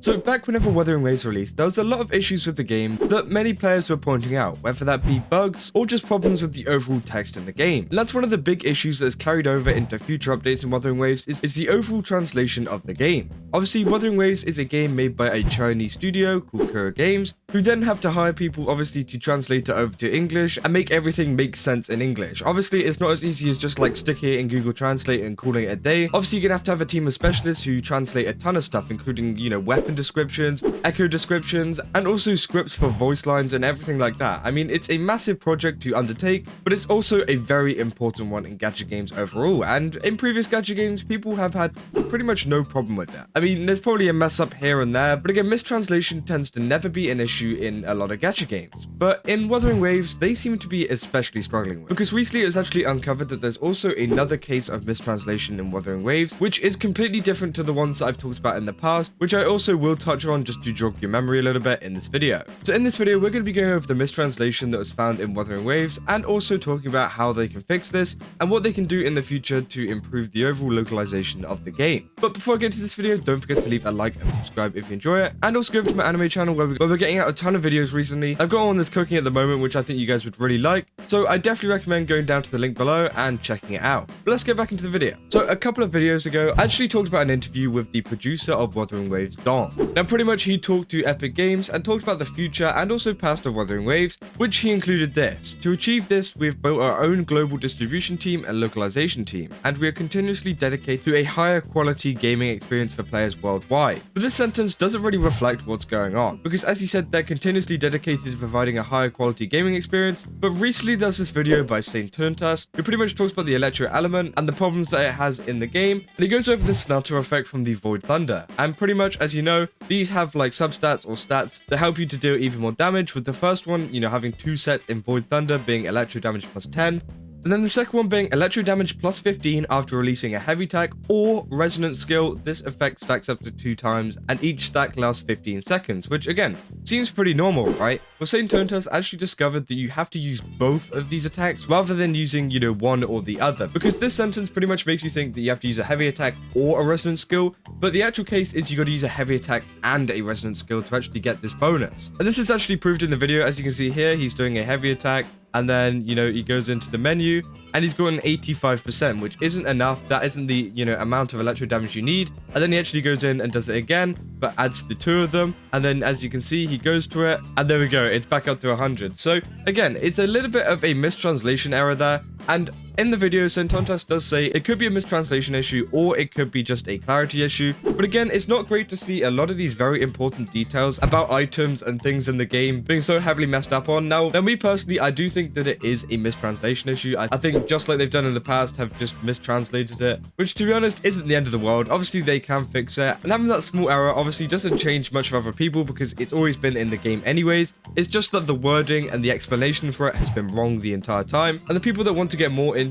So back whenever Wuthering Waves released, there was a lot of issues with the game that many players were pointing out, whether that be bugs or just problems with the overall text in the game. And that's one of the big issues that's carried over into future updates in Wuthering Waves is the overall translation of the game. Obviously, Wuthering Waves is a game made by a Chinese studio called Kuro Games, who then have to hire people obviously to translate it over to English and make everything make sense in English. Obviously, it's not as easy as just like sticking it in Google Translate and calling it a day. Obviously, you're gonna have a team of specialists who translate a ton of stuff, including, weapon descriptions, echo descriptions, and also scripts for voice lines and everything like that. I mean, it's a massive project to undertake, but it's also a very important one in gacha games overall. And in previous gacha games, people have had pretty much no problem with it. I mean, there's probably a mess up here and there, but again, mistranslation tends to never be an issue in a lot of gacha games. But in Wuthering Waves, they seem to be especially struggling with, because recently it was actually uncovered that there's also another case of mistranslation in Wuthering Waves, which is completely different to the ones that I've talked about in the past, which I also will touch on just to jog your memory a little bit in this video. So in this video, we're going to be going over the mistranslation that was found in Wuthering Waves, and also talking about how they can fix this and what they can do in the future to improve the overall localization of the game. But before I get into this video, don't forget to leave a like and subscribe if you enjoy it, and also go over to my anime channel where we're getting out a ton of videos recently. I've got one that's cooking at the moment, which I think you guys would really like, so I definitely recommend going down to the link below and checking it out. But let's get back into the video. So a couple of videos ago, I actually talked about an interview with the producer of Wuthering Waves, Dom. Now pretty much he talked to Epic Games and talked about the future and also past of Wuthering Waves, which he included this. To achieve this, we've built our own global distribution team and localization team, and we are continuously dedicated to a higher quality gaming experience for players worldwide. But this sentence doesn't really reflect what's going on, because as he said, they're continuously dedicated to providing a higher quality gaming experience, but recently there was this video by Saint Turntas, who pretty much talks about the electro element and the problems that it has in the game, and he goes over the snutter effect from the Void Thunder. And pretty much, as you know, these have like substats or stats that help you to deal even more damage, with the first one, having 2 sets in Void Thunder being electro damage plus 10, and then the second one being electro damage plus 15 after releasing a heavy attack or resonance skill. This effect stacks up to 2 times, and each stack lasts 15 seconds, which again, seems pretty normal, right? Well, Saint Turntas actually discovered that you have to use both of these attacks rather than using, one or the other, because this sentence pretty much makes you think that you have to use a heavy attack or a resonance skill, but the actual case is you got to use a heavy attack and a resonance skill to actually get this bonus. And this is actually proved in the video. As you can see here, he's doing a heavy attack, and then, he goes into the menu and he's got an 85%, which isn't enough. That isn't the, amount of electro damage you need. And then he actually goes in and does it again, but adds the 2 of them. And then as you can see, he goes to it and there we go. It's back up to 100. So again, it's a little bit of a mistranslation error there. And in the video, Saint Turntas does say it could be a mistranslation issue or it could be just a clarity issue. But again, it's not great to see a lot of these very important details about items and things in the game being so heavily messed up on. Now me personally, I do think that it is a mistranslation issue. I think just like they've done in the past, have just mistranslated it, which to be honest isn't the end of the world. Obviously they can fix it, and having that small error obviously doesn't change much for other people because it's always been in the game anyways. It's just that the wording and the explanation for it has been wrong the entire time, and the people that want to get more into,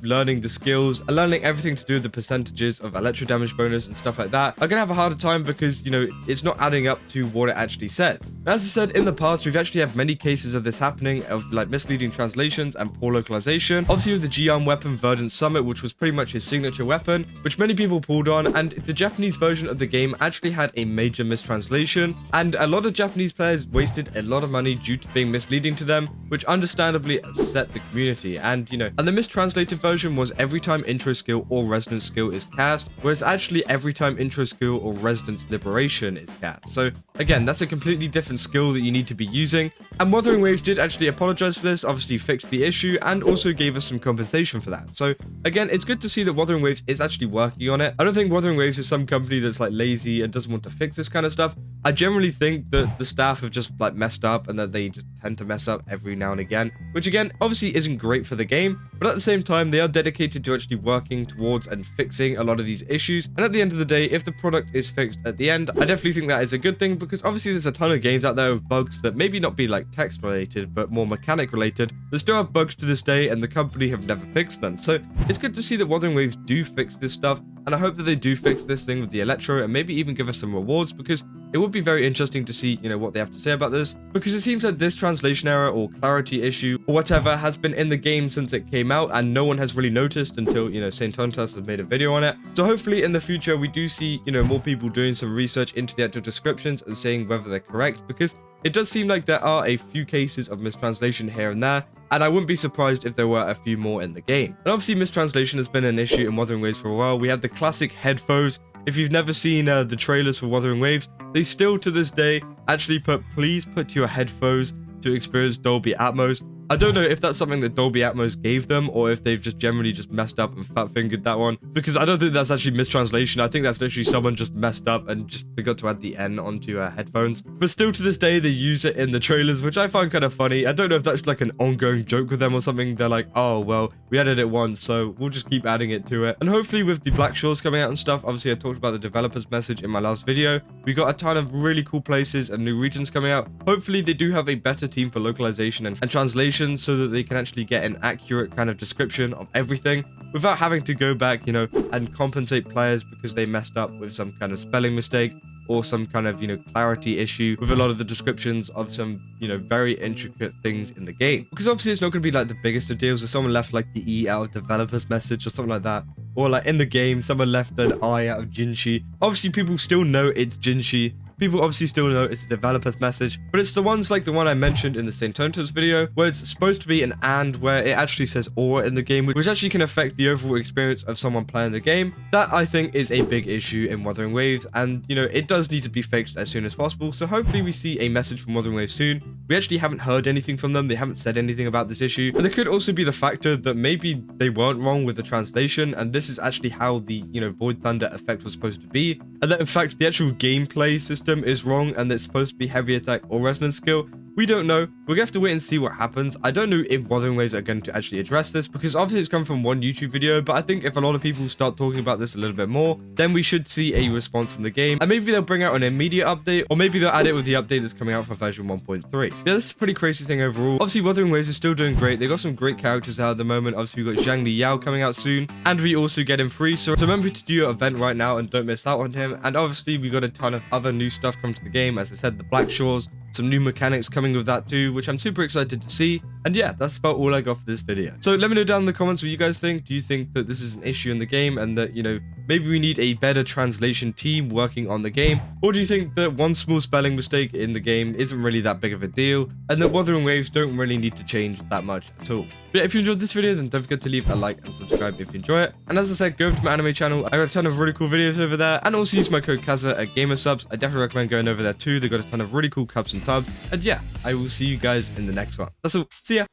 learning the skills and learning everything to do with the percentages of electro damage bonus and stuff like that are gonna have a harder time because, it's not adding up to what it actually says. As I said, in the past, we've actually had many cases of this happening, of like misleading translations and poor localization. Obviously with the G-Arm weapon, Verdant Summit, which was pretty much his signature weapon, which many people pulled on, and the Japanese version of the game actually had a major mistranslation, and a lot of Japanese players wasted a lot of money due to being misleading to them, which understandably upset the community. And and the mistranslated version was every time intro skill or resonance skill is cast, whereas actually every time intro skill or resonance liberation is cast. So again, that's a completely different skill that you need to be using, and Wuthering Waves did actually apologize for this, obviously fixed the issue, and also gave us some compensation for that. So again, it's good to see that Wuthering Waves is actually working on it. I don't think Wuthering Waves is some company that's like lazy and doesn't want to fix this kind of stuff. I generally think that the staff have just like messed up, and that they just tend to mess up every now and again, which again obviously isn't great for the game, but at the same time they are dedicated to actually working towards and fixing a lot of these issues. And at the end of the day, if the product is fixed at the end, I definitely think that is a good thing, because obviously there's a ton of games out there with bugs that maybe not be like text related but more mechanic related that still have bugs to this day, and the company have never fixed them. So it's good to see that Wuthering Waves do fix this stuff, and I hope that they do fix this thing with the electro and maybe even give us some rewards, because it would be very interesting to see, what they have to say about this, because it seems that this translation error or clarity issue or whatever has been in the game since it came out, and no one has really noticed until, St. Tontas has made a video on it. So hopefully in the future, we do see, more people doing some research into the actual descriptions and saying whether they're correct, because it does seem like there are a few cases of mistranslation here and there, and I wouldn't be surprised if there were a few more in the game. And obviously mistranslation has been an issue in Wuthering Waves for a while. We have the classic headphones. If you've never seen the trailers for Wuthering Waves, they still to this day actually please put your headphones to experience Dolby Atmos. I don't know if that's something that Dolby Atmos gave them, or if they've just generally just messed up and fat-fingered that one, because I don't think that's actually mistranslation. I think that's literally someone just messed up and just forgot to add the N onto headphones. But still to this day, they use it in the trailers, which I find kind of funny. I don't know if that's like an ongoing joke with them or something. They're like, oh, well, we added it once, so we'll just keep adding it to it. And hopefully with the Black Shores coming out and stuff, obviously I talked about the developer's message in my last video. We got a ton of really cool places and new regions coming out. Hopefully they do have a better team for localization and translation, so that they can actually get an accurate kind of description of everything without having to go back, and compensate players because they messed up with some kind of spelling mistake or some kind of, clarity issue with a lot of the descriptions of some, very intricate things in the game. Because obviously it's not going to be like the biggest of deals if someone left like the E out of developer's message or something like that. Or like in the game, someone left an I out of Jinshi. Obviously people still know it's Jinshi. People obviously still know it's a developer's message, but it's the ones like the one I mentioned in the St. Tontas video, where it's supposed to be an and, where it actually says or in the game, which actually can affect the overall experience of someone playing the game. That I think is a big issue in Wuthering Waves, and it does need to be fixed as soon as possible. So hopefully we see a message from Wuthering Waves soon. We actually haven't heard anything from them. They haven't said anything about this issue. And there could also be the factor that maybe they weren't wrong with the translation, and this is actually how the, Void Thunder effect was supposed to be. And that in fact, the actual gameplay system is wrong, and it's supposed to be heavy attack or resonance skill. We don't know. We're gonna have to wait and see what happens. I don't know if Wuthering Waves are going to actually address this, because obviously it's come from one YouTube video, but I think if a lot of people start talking about this a little bit more, then we should see a response from the game, and maybe they'll bring out an immediate update, or maybe they'll add it with the update that's coming out for version 1.3. Yeah, this is a pretty crazy thing overall. Obviously Wuthering Waves is still doing great. They got some great characters out at the moment. Obviously we got Zhangli Yao coming out soon, and we also get him free, so remember to do your event right now and don't miss out on him. And obviously we got a ton of other new stuff coming to the game. As I said, the Black Shores, some new mechanics coming with that too, which I'm super excited to see. And yeah, that's about all I got for this video. So let me know down in the comments what you guys think. Do you think that this is an issue in the game, and that, maybe we need a better translation team working on the game? Or do you think that one small spelling mistake in the game isn't really that big of a deal, and that Wuthering Waves don't really need to change that much at all? But yeah, if you enjoyed this video, then don't forget to leave a like and subscribe if you enjoy it. And as I said, go over to my anime channel. I got a ton of really cool videos over there, and also use my code Kaza at GamerSubs. I definitely recommend going over there too. They got a ton of really cool cups and tubs. And yeah, I will see you guys in the next one. That's all. See ya.